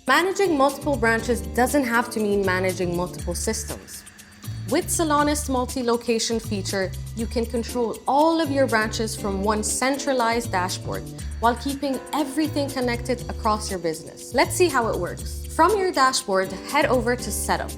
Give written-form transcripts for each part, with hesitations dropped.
Managing multiple branches doesn't have to mean managing multiple systems. With Salonist multi-location feature, you can control all of your branches from one centralized dashboard while keeping everything connected across your business. Let's see how it works. From your dashboard, head over to Setup.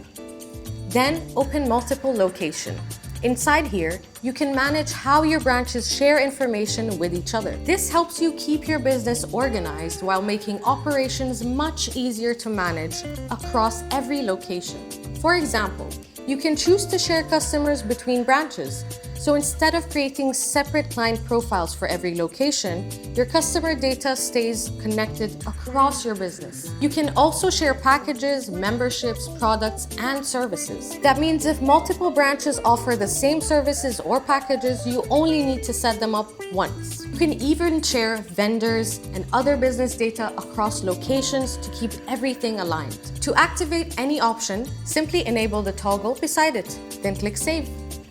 Then open Multiple Location. Inside here, you can manage how your branches share information with each other. This helps you keep your business organized while making operations much easier to manage across every location. For example, you can choose to share customers between branches. So instead of creating separate client profiles for every location, your customer data stays connected across your business. You can also share packages, memberships, products, and services. That means if multiple branches offer the same services or packages, you only need to set them up once. You can even share vendors and other business data across locations to keep everything aligned. To activate any option, simply enable the toggle beside it, then click Save.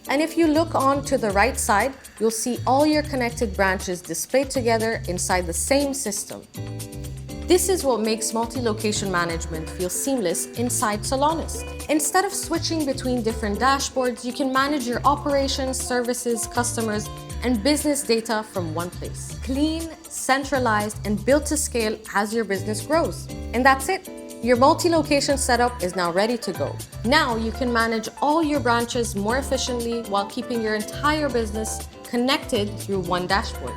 And if you look on to the right side, you'll see all your connected branches displayed together inside the same system. This is what makes multi-location management feel seamless inside Salonist. Instead of switching between different dashboards, you can manage your operations, services, customers, and business data from one place. Clean, centralized, and built to scale as your business grows. And that's it. Your multi-location setup is now ready to go. Now you can manage all your branches more efficiently while keeping your entire business connected through one dashboard.